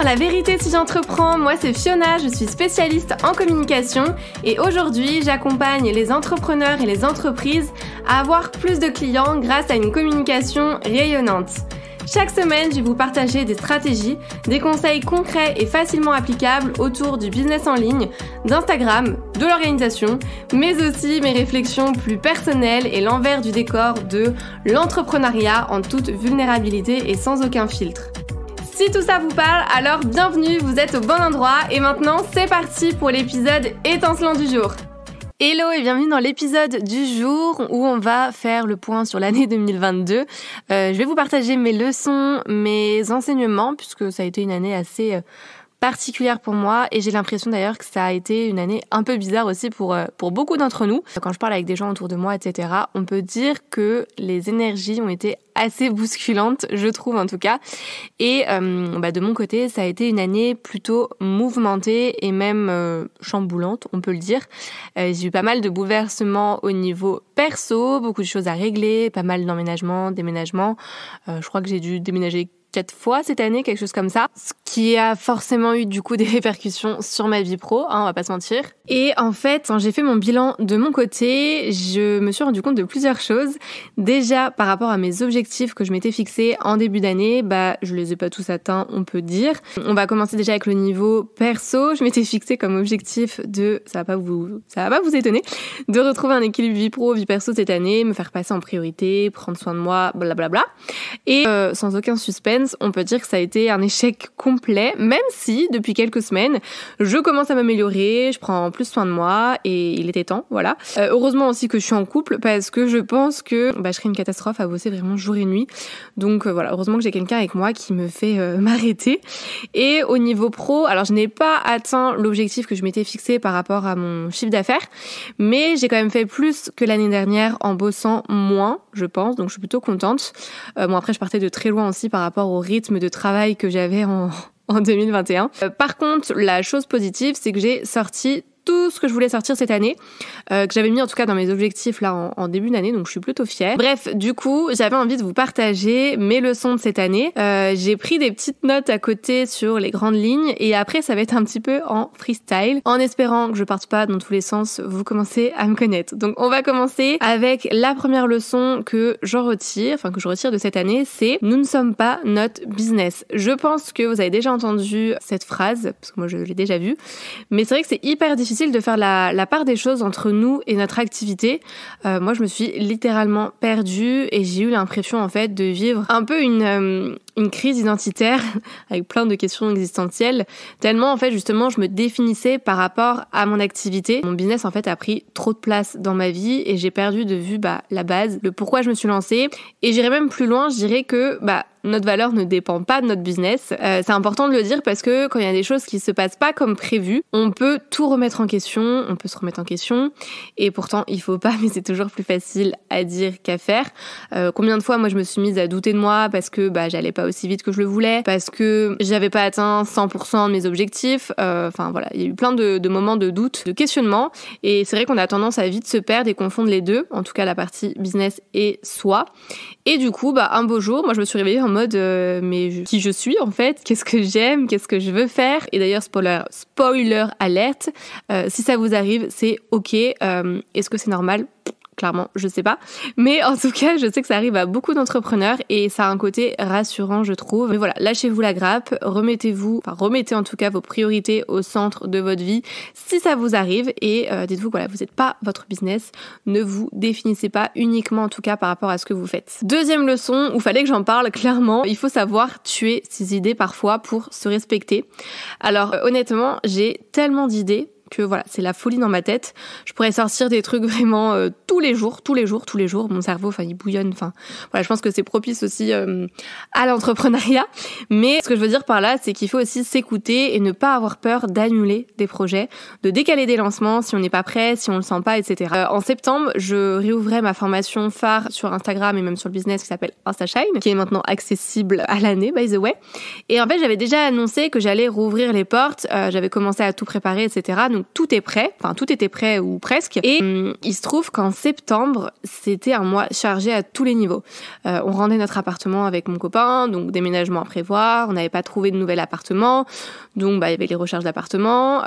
La vérité si j'entreprends, moi c'est Fiona, je suis spécialiste en communication et aujourd'hui j'accompagne les entrepreneurs et les entreprises à avoir plus de clients grâce à une communication rayonnante. Chaque semaine, je vais vous partager des stratégies, des conseils concrets et facilement applicables autour du business en ligne, d'Instagram, de l'organisation, mais aussi mes réflexions plus personnelles et l'envers du décor de l'entrepreneuriat en toute vulnérabilité et sans aucun filtre. Si tout ça vous parle, alors bienvenue, vous êtes au bon endroit et maintenant c'est parti pour l'épisode étincelant du jour. Hello et bienvenue dans l'épisode du jour où on va faire le point sur l'année 2022. Je vais vous partager mes leçons, mes enseignements puisque ça a été une année assez particulière pour moi et j'ai l'impression d'ailleurs que ça a été une année un peu bizarre aussi pour beaucoup d'entre nous. Quand je parle avec des gens autour de moi, etc., on peut dire que les énergies ont été assez bousculantes, je trouve en tout cas. Et de mon côté, ça a été une année plutôt mouvementée et même chamboulante, on peut le dire. J'ai eu pas mal de bouleversements au niveau perso, beaucoup de choses à régler, pas mal d'emménagements, déménagements. Je crois que j'ai dû déménager 4 fois cette année, quelque chose comme ça, ce qui a forcément eu du coup des répercussions sur ma vie pro, on va pas se mentir. Et en fait, quand j'ai fait mon bilan de mon côté, je me suis rendu compte de plusieurs choses. Déjà, par rapport à mes objectifs que je m'étais fixés en début d'année, je les ai pas tous atteints, on peut dire. On va commencer déjà avec le niveau perso. Je m'étais fixé comme objectif ça va pas vous étonner, de retrouver un équilibre vie pro, vie perso cette année, me faire passer en priorité, prendre soin de moi, blablabla. Et sans aucun suspense, on peut dire que ça a été un échec complet, même si depuis quelques semaines, je commence à m'améliorer, je prends plus soin de moi et il était temps, voilà. Heureusement aussi que je suis en couple parce que je pense que je serais une catastrophe à bosser vraiment jour et nuit. Donc voilà, heureusement que j'ai quelqu'un avec moi qui me fait m'arrêter. Et au niveau pro, alors je n'ai pas atteint l'objectif que je m'étais fixé par rapport à mon chiffre d'affaires, mais j'ai quand même fait plus que l'année dernière en bossant moins, je pense, donc je suis plutôt contente. Après je partais de très loin aussi par rapport au rythme de travail que j'avais en 2021. Par contre, la chose positive, c'est que j'ai sorti tout ce que je voulais sortir cette année, que j'avais mis en tout cas dans mes objectifs là en début d'année, donc je suis plutôt fière. Bref, du coup, j'avais envie de vous partager mes leçons de cette année. J'ai pris des petites notes à côté sur les grandes lignes et après ça va être un petit peu en freestyle, en espérant que je parte pas dans tous les sens, vous commencez à me connaître. Donc on va commencer avec la première leçon que je retire de cette année, c'est « Nous ne sommes pas notre business ». Je pense que vous avez déjà entendu cette phrase, parce que moi je l'ai déjà vue, mais c'est vrai que c'est hyper difficile de faire la part des choses entre nous et notre activité. Moi, je me suis littéralement perdue et j'ai eu l'impression en fait de vivre un peu une crise identitaire avec plein de questions existentielles. Tellement en fait justement je me définissais par rapport à mon activité. Mon business en fait a pris trop de place dans ma vie et j'ai perdu de vue la base, le pourquoi je me suis lancée. Et j'irai même plus loin, je dirais que notre valeur ne dépend pas de notre business. C'est important de le dire parce que quand il y a des choses qui se passent pas comme prévu, on peut tout remettre en question, on peut se remettre en question et pourtant il faut pas, mais c'est toujours plus facile à dire qu'à faire. Combien de fois moi je me suis mise à douter de moi parce que j'allais pas aussi vite que je le voulais, parce que j'avais pas atteint 100% de mes objectifs. Il y a eu plein de moments de doute, de questionnement et c'est vrai qu'on a tendance à vite se perdre et confondre les deux, en tout cas la partie business et soi. Et du coup, un beau jour, moi je me suis réveillée en mode qui je suis en fait, qu'est-ce que j'aime, qu'est-ce que je veux faire. Et d'ailleurs spoiler alerte, si ça vous arrive c'est ok, est-ce que c'est normal? Clairement, je sais pas. Mais en tout cas, je sais que ça arrive à beaucoup d'entrepreneurs et ça a un côté rassurant, je trouve. Mais voilà, lâchez-vous la grappe, remettez en tout cas vos priorités au centre de votre vie si ça vous arrive et dites-vous que vous n'êtes pas votre business. Ne vous définissez pas uniquement en tout cas par rapport à ce que vous faites. Deuxième leçon, où fallait que j'en parle clairement, il faut savoir tuer ses idées parfois pour se respecter. Alors honnêtement, j'ai tellement d'idées que c'est la folie dans ma tête. Je pourrais sortir des trucs vraiment tous les jours. Mon cerveau, il bouillonne. Je pense que c'est propice aussi à l'entrepreneuriat. Mais ce que je veux dire par là, c'est qu'il faut aussi s'écouter et ne pas avoir peur d'annuler des projets, de décaler des lancements si on n'est pas prêt, si on le sent pas, etc. En septembre, je réouvrais ma formation phare sur Instagram et même sur le business qui s'appelle InstaShine, qui est maintenant accessible à l'année, by the way. Et en fait, j'avais déjà annoncé que j'allais rouvrir les portes. J'avais commencé à tout préparer, etc. Donc Donc tout est prêt, enfin tout était prêt ou presque. Et il se trouve qu'en septembre, c'était un mois chargé à tous les niveaux. On rendait notre appartement avec mon copain, donc déménagement à prévoir. On n'avait pas trouvé de nouvel appartement, donc il y avait les recherches d'appartement.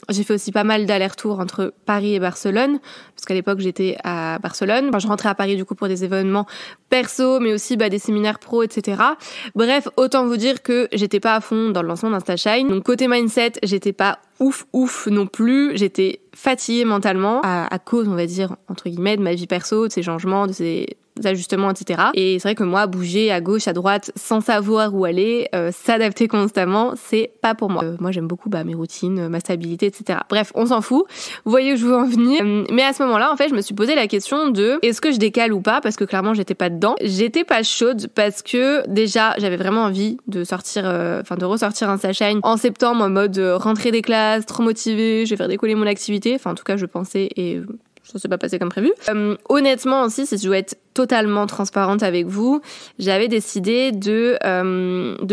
J'ai fait aussi pas mal d'allers-retours entre Paris et Barcelone, parce qu'à l'époque j'étais à Barcelone. Je rentrais à Paris du coup pour des événements perso, mais aussi des séminaires pro, etc. Bref, autant vous dire que j'étais pas à fond dans le lancement d'InstaShine. Donc côté mindset, j'étais pas ouf non plus. J'étais fatiguée mentalement à cause, on va dire, entre guillemets, de ma vie perso, de ces changements, de ces ajustements, etc. Et c'est vrai que moi, bouger à gauche, à droite, sans savoir où aller, s'adapter constamment, c'est pas pour moi. Moi, j'aime beaucoup mes routines, ma stabilité, etc. Bref, on s'en fout. Vous voyez où je veux en venir. Mais à ce moment-là, en fait, je me suis posé la question de est-ce que je décale ou pas, parce que clairement, j'étais pas dedans. J'étais pas chaude parce que déjà, j'avais vraiment envie de sortir, de ressortir InstaShine en septembre en mode rentrée des classes, trop motivée, je vais faire décoller mon activité. Enfin, en tout cas, je pensais et ça s'est pas passé comme prévu. Honnêtement aussi, si je dois être totalement transparente avec vous, j'avais décidé de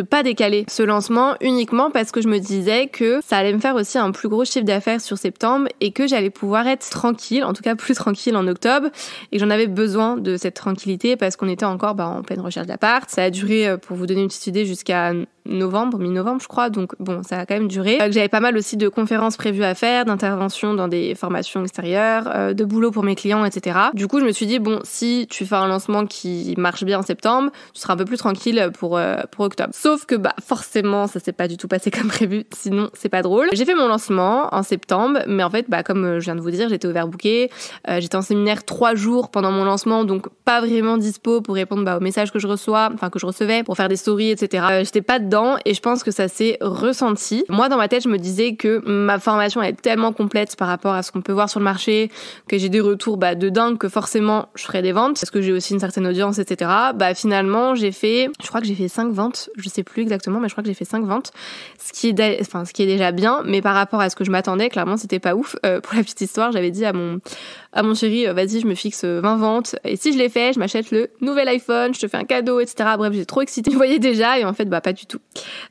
pas décaler ce lancement uniquement parce que je me disais que ça allait me faire aussi un plus gros chiffre d'affaires sur septembre et que j'allais pouvoir être tranquille, en tout cas plus tranquille en octobre, et que j'en avais besoin de cette tranquillité parce qu'on était encore en pleine recherche d'appart. Ça a duré, pour vous donner une petite idée, jusqu'à mi-novembre je crois, donc bon, ça a quand même duré. J'avais pas mal aussi de conférences prévues à faire, d'interventions dans des formations extérieures, de boulot pour mes clients, etc. Du coup, je me suis dit, si tu fais un lancement qui marche bien en septembre, tu seras un peu plus tranquille pour octobre. Sauf que forcément, ça s'est pas du tout passé comme prévu, sinon c'est pas drôle. J'ai fait mon lancement en septembre, mais en fait, comme je viens de vous dire, j'étais overbookée, j'étais en séminaire 3 jours pendant mon lancement, donc pas vraiment dispo pour répondre aux messages que je recevais, pour faire des stories, etc. J'étais pas dedans et je pense que ça s'est ressenti. Moi, dans ma tête, je me disais que ma formation est tellement complète par rapport à ce qu'on peut voir sur le marché, que j'ai des retours de dingue, que forcément je ferais des ventes, parce que j'ai aussi une certaine audience, etc. Finalement, je crois que j'ai fait 5 ventes, je sais plus exactement, mais je crois que j'ai fait 5 ventes, ce qui est déjà bien, mais par rapport à ce que je m'attendais, clairement, c'était pas ouf. Pour la petite histoire, j'avais dit à mon chéri, vas-y, je me fixe 20 ventes, et si je les fais, je m'achète le nouvel iPhone, je te fais un cadeau, etc. Bref, j'étais trop excitée. Vous voyez déjà, et en fait, pas du tout.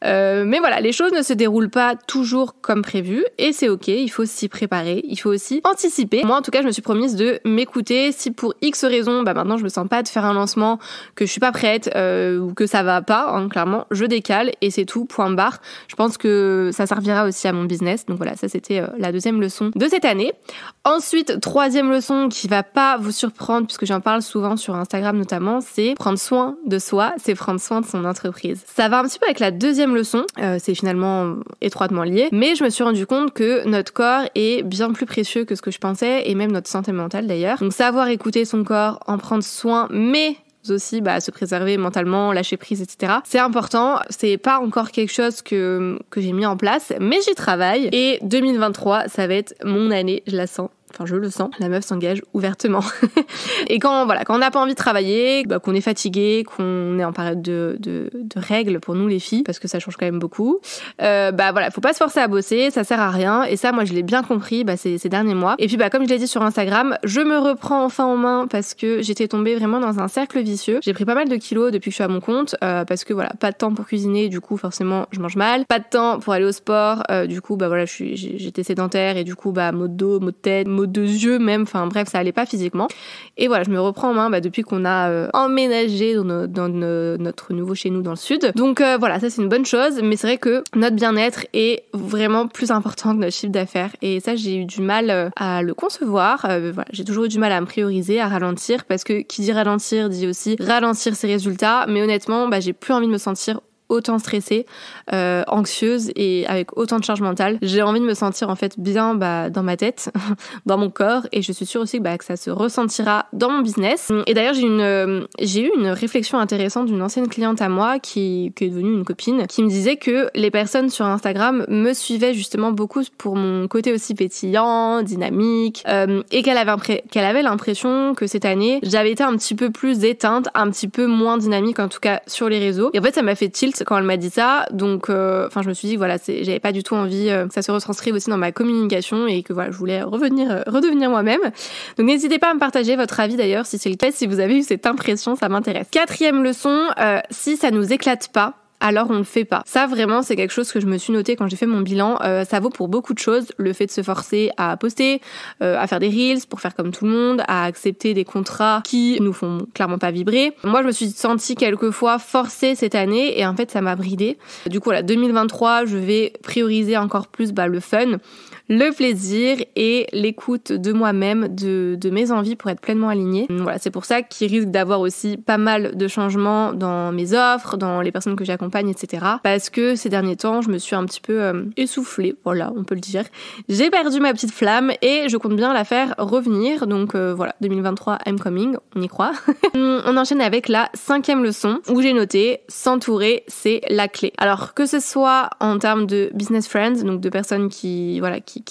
Mais voilà, les choses ne se déroulent pas toujours comme prévu, et c'est ok, il faut s'y préparer, il faut aussi anticiper. Moi, en tout cas, je me suis promise de m'écouter. Si pour X raisons, maintenant, je me sens pas de faire un lancement, que je suis pas prête, ou que ça va pas, clairement, je décale, et c'est tout, point barre. Je pense que ça servira aussi à mon business. Donc voilà, ça c'était la deuxième leçon de cette année. Ensuite, troisième leçon qui va pas vous surprendre, puisque j'en parle souvent sur Instagram notamment, c'est prendre soin de soi, c'est prendre soin de son entreprise. Ça va un petit peu avec la deuxième leçon, c'est finalement étroitement lié, mais je me suis rendu compte que notre corps est bien plus précieux que ce que je pensais, et même notre santé mentale d'ailleurs. Donc savoir écouter son corps, en prendre soin, mais aussi se préserver mentalement, lâcher prise, etc. C'est important, c'est pas encore quelque chose que j'ai mis en place, mais j'y travaille, et 2023, ça va être mon année, je la sens. Enfin, je le sens, la meuf s'engage ouvertement. Et quand on n'a pas envie de travailler, qu'on est fatigué, qu'on est en période de règles pour nous les filles, parce que ça change quand même beaucoup, faut pas se forcer à bosser, ça sert à rien. Et ça, moi, je l'ai bien compris ces derniers mois. Et puis, comme je l'ai dit sur Instagram, je me reprends enfin en main parce que j'étais tombée vraiment dans un cercle vicieux. J'ai pris pas mal de kilos depuis que je suis à mon compte, parce que pas de temps pour cuisiner, du coup, forcément, je mange mal. Pas de temps pour aller au sport, du coup, j'étais sédentaire et du coup, maux de dos, maux de tête, maux de yeux même, bref, ça allait pas physiquement. Et voilà, je me reprends en main depuis qu'on a emménagé dans notre nouveau chez nous dans le sud. Donc voilà, ça c'est une bonne chose, mais c'est vrai que notre bien-être est vraiment plus important que notre chiffre d'affaires. Et ça, j'ai eu du mal à le concevoir. J'ai toujours eu du mal à me prioriser, à ralentir, parce que qui dit ralentir dit aussi ralentir ses résultats. Mais honnêtement, j'ai plus envie de me sentir autant stressée, anxieuse et avec autant de charge mentale. J'ai envie de me sentir en fait bien dans ma tête, dans mon corps, et je suis sûre aussi que ça se ressentira dans mon business. Et d'ailleurs, j'ai eu une réflexion intéressante d'une ancienne cliente à moi qui est devenue une copine, qui me disait que les personnes sur Instagram me suivaient justement beaucoup pour mon côté aussi pétillant, dynamique, et qu'elle avait l'impression que cette année, j'avais été un petit peu plus éteinte, un petit peu moins dynamique en tout cas sur les réseaux. Et en fait, ça m'a fait tilt quand elle m'a dit ça, donc je me suis dit que j'avais pas du tout envie que ça se retranscrive aussi dans ma communication, et que je voulais redevenir moi-même. Donc n'hésitez pas à me partager votre avis d'ailleurs si c'est le cas, si vous avez eu cette impression, ça m'intéresse. Quatrième leçon, si ça nous éclate pas, alors on le fait pas. Ça vraiment c'est quelque chose que je me suis noté quand j'ai fait mon bilan. Ça vaut pour beaucoup de choses, le fait de se forcer à poster, à faire des reels pour faire comme tout le monde, à accepter des contrats qui nous font clairement pas vibrer. Moi je me suis sentie quelquefois forcée cette année et en fait ça m'a bridée. Du coup voilà, 2023 je vais prioriser encore plus le fun, le plaisir et l'écoute de moi-même, de mes envies pour être pleinement alignée. Voilà, c'est pour ça qu'il risque d'avoir aussi pas mal de changements dans mes offres, dans les personnes que j'accompagne, etc. Parce que ces derniers temps, je me suis un petit peu essoufflée, voilà, on peut le dire. J'ai perdu ma petite flamme et je compte bien la faire revenir. Donc voilà, 2023, I'm coming, on y croit. On enchaîne avec la 5e leçon où j'ai noté s'entourer, c'est la clé. Alors que ce soit en termes de business friends, donc de personnes qui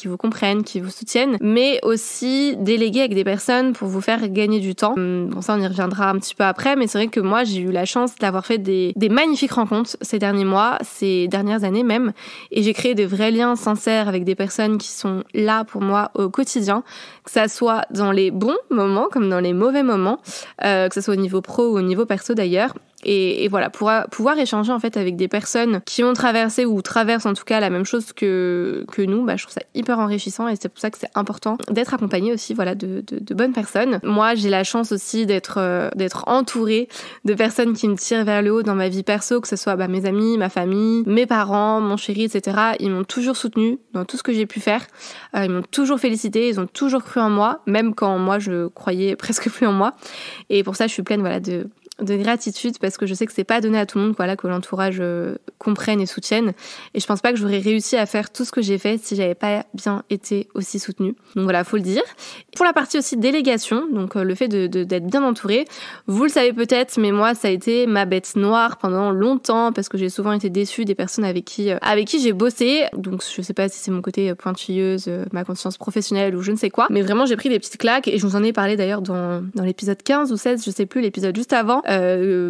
vous comprennent, qui vous soutiennent, mais aussi déléguer avec des personnes pour vous faire gagner du temps. Bon, ça on y reviendra un petit peu après, mais c'est vrai que moi j'ai eu la chance d'avoir fait des magnifiques rencontres ces derniers mois, ces dernières années même, et j'ai créé de vrais liens sincères avec des personnes qui sont là pour moi au quotidien, que ça soit dans les bons moments comme dans les mauvais moments, que ça soit au niveau pro ou au niveau perso d'ailleurs. Et voilà, pouvoir échanger en fait avec des personnes qui ont traversé ou traversent en tout cas la même chose que nous, je trouve ça hyper enrichissant et c'est pour ça que c'est important d'être accompagné aussi de bonnes personnes. Moi j'ai la chance aussi d'être entourée de personnes qui me tirent vers le haut dans ma vie perso, que ce soit mes amis, ma famille, mes parents, mon chéri, etc. Ils m'ont toujours soutenue dans tout ce que j'ai pu faire, ils m'ont toujours félicité, ils ont toujours cru en moi, même quand moi je croyais presque plus en moi, et pour ça je suis pleine de gratitude parce que je sais que c'est pas donné à tout le monde que l'entourage comprenne et soutienne, et je pense pas que j'aurais réussi à faire tout ce que j'ai fait si j'avais pas bien été aussi soutenue. Donc voilà, faut le dire. Pour la partie aussi délégation, donc le fait d'être bien entourée, vous le savez peut-être, mais moi ça a été ma bête noire pendant longtemps parce que j'ai souvent été déçue des personnes avec qui j'ai bossé. Donc je sais pas si c'est mon côté pointilleuse, ma conscience professionnelle ou je ne sais quoi, mais vraiment j'ai pris des petites claques et je vous en ai parlé d'ailleurs dans l'épisode 15 ou 16, je sais plus, l'épisode juste avant.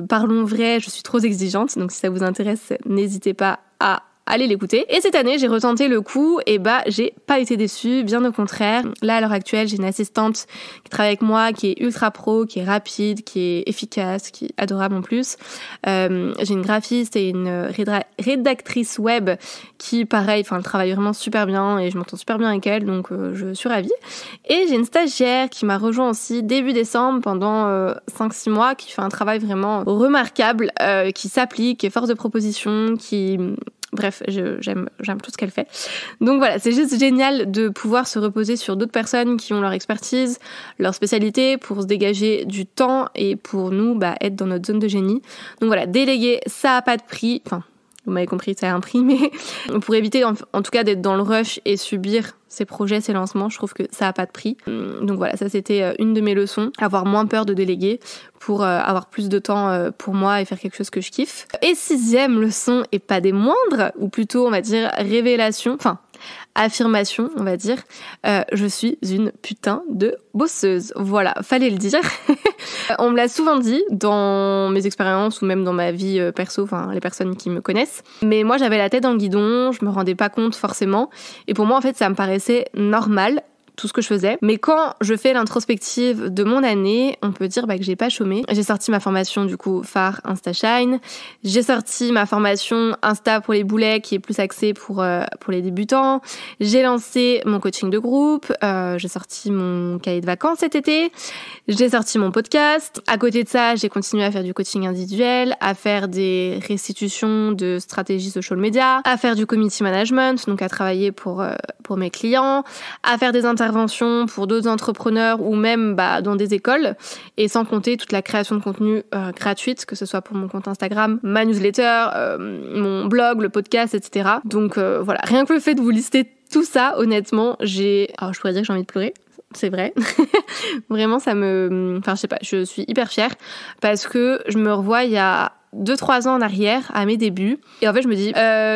Parlons vrai, je suis trop exigeante, donc si ça vous intéresse, n'hésitez pas à aller l'écouter. Et cette année, j'ai retenté le coup et j'ai pas été déçue, bien au contraire. Là, à l'heure actuelle, j'ai une assistante qui travaille avec moi, qui est ultra pro, qui est rapide, qui est efficace, qui est adorable en plus. J'ai une graphiste et une rédactrice web qui, pareil, elle travaille vraiment super bien et je m'entends super bien avec elle, donc je suis ravie. Et j'ai une stagiaire qui m'a rejoint aussi début décembre pendant 5-6 mois, qui fait un travail vraiment remarquable, qui s'applique, qui est force de proposition, qui... Bref, j'aime tout ce qu'elle fait. Donc voilà, c'est juste génial de pouvoir se reposer sur d'autres personnes qui ont leur expertise, leur spécialité pour se dégager du temps et pour nous être dans notre zone de génie. Donc voilà, déléguer, ça a pas de prix. Enfin, vous m'avez compris, ça a un prix, mais pour éviter en tout cas d'être dans le rush et subir ces projets, ces lancements, je trouve que ça a pas de prix. Donc voilà, ça c'était une de mes leçons, avoir moins peur de déléguer pour avoir plus de temps pour moi et faire quelque chose que je kiffe. Et 6e leçon, et pas des moindres, ou plutôt on va dire affirmation, on va dire, je suis une putain de bosseuse. Voilà, fallait le dire. On me l'a souvent dit dans mes expériences ou même dans ma vie perso, les personnes qui me connaissent. Mais moi, j'avais la tête dans le guidon, je me rendais pas compte forcément. Et pour moi, en fait, ça me paraissait normal, tout ce que je faisais. Mais quand je fais l'introspective de mon année, on peut dire que j'ai pas chômé. J'ai sorti ma formation du coup phare InstaShine. J'ai sorti ma formation Insta pour les boulets qui est plus axée pour les débutants. J'ai lancé mon coaching de groupe. J'ai sorti mon cahier de vacances cet été. J'ai sorti mon podcast. À côté de ça, j'ai continué à faire du coaching individuel, à faire des restitutions de stratégies social media, à faire du community management, donc à travailler pour mes clients, à faire des interventions pour d'autres entrepreneurs ou même dans des écoles, et sans compter toute la création de contenu gratuite, que ce soit pour mon compte Instagram, ma newsletter, mon blog, le podcast, etc. Donc voilà, rien que le fait de vous lister tout ça, honnêtement, je pourrais dire que j'ai envie de pleurer. C'est vrai. Vraiment, je sais pas, je suis hyper fière parce que je me revois il y a 2-3 ans en arrière, à mes débuts. Et en fait, je me dis,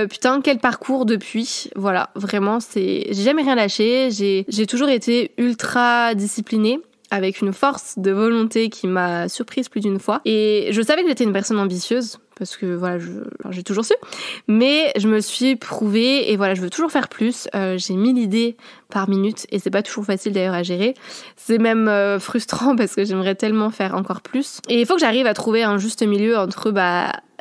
putain, quel parcours depuis. Voilà, vraiment, j'ai jamais rien lâché. J'ai toujours été ultra disciplinée, avec une force de volonté qui m'a surprise plus d'une fois. Et je savais que j'étais une personne ambitieuse, parce que voilà, j'ai toujours su. Mais je me suis prouvée, et voilà, je veux toujours faire plus. J'ai 1000 idées par minute, et c'est pas toujours facile d'ailleurs à gérer. C'est même frustrant, parce que j'aimerais tellement faire encore plus. Et il faut que j'arrive à trouver un juste milieu entre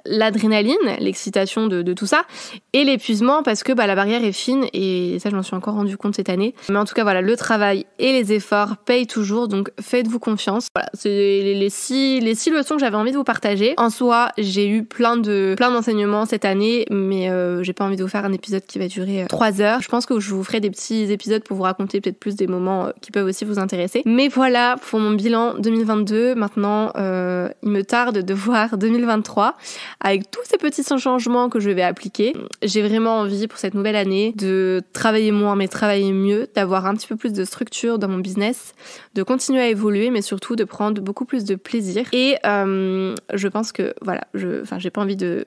l'adrénaline, l'excitation de tout ça, et l'épuisement parce que la barrière est fine, et ça je m'en suis encore rendu compte cette année. Mais en tout cas voilà, le travail et les efforts payent toujours, donc faites-vous confiance. Voilà, c'est les six leçons que j'avais envie de vous partager. En soi, j'ai eu plein d'enseignements cette année, mais j'ai pas envie de vous faire un épisode qui va durer 3 heures. Je pense que je vous ferai des petits épisodes pour vous raconter peut-être plus des moments qui peuvent aussi vous intéresser. Mais voilà pour mon bilan 2022. Maintenant, il me tarde de voir 2023 avec tous ces petits changements que je vais appliquer. J'ai vraiment envie pour cette nouvelle année de travailler moins mais travailler mieux, d'avoir un petit peu plus de structure dans mon business, de continuer à évoluer, mais surtout de prendre beaucoup plus de plaisir. Et je pense que voilà, j'ai pas envie de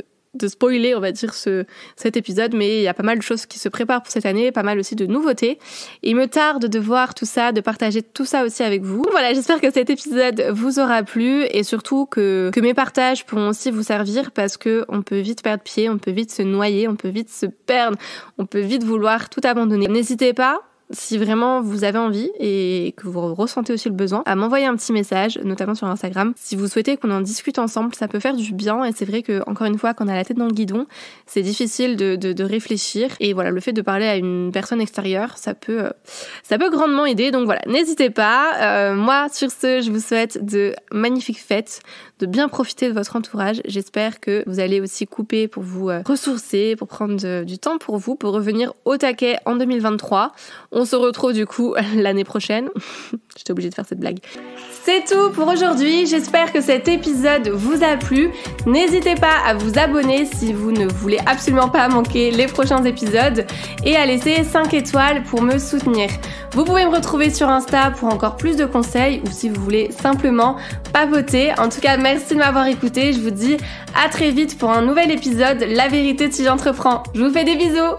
spoiler, on va dire, cet épisode, mais il y a pas mal de choses qui se préparent pour cette année, pas mal aussi de nouveautés. Et il me tarde de voir tout ça, de partager tout ça aussi avec vous. Voilà, j'espère que cet épisode vous aura plu et surtout que mes partages pourront aussi vous servir, parce que on peut vite perdre pied, on peut vite se noyer, on peut vite se perdre, on peut vite vouloir tout abandonner. N'hésitez pas, si vraiment vous avez envie et que vous ressentez aussi le besoin, à m'envoyer un petit message, notamment sur Instagram. Si vous souhaitez qu'on en discute ensemble, ça peut faire du bien, et c'est vrai que, encore une fois, quand on a la tête dans le guidon, c'est difficile de réfléchir, et voilà, le fait de parler à une personne extérieure, ça peut grandement aider. Donc voilà, n'hésitez pas. Moi, sur ce, je vous souhaite de magnifiques fêtes, de bien profiter de votre entourage. J'espère que vous allez aussi couper pour vous ressourcer, pour prendre du temps pour vous, pour revenir au taquet en 2023. On se retrouve du coup l'année prochaine. J'étais obligée de faire cette blague. C'est tout pour aujourd'hui. J'espère que cet épisode vous a plu. N'hésitez pas à vous abonner si vous ne voulez absolument pas manquer les prochains épisodes, et à laisser 5 étoiles pour me soutenir. Vous pouvez me retrouver sur Insta pour encore plus de conseils, ou si vous voulez simplement papoter. En tout cas, merci de m'avoir écouté. Je vous dis à très vite pour un nouvel épisode La vérité si j'entreprends. Je vous fais des bisous.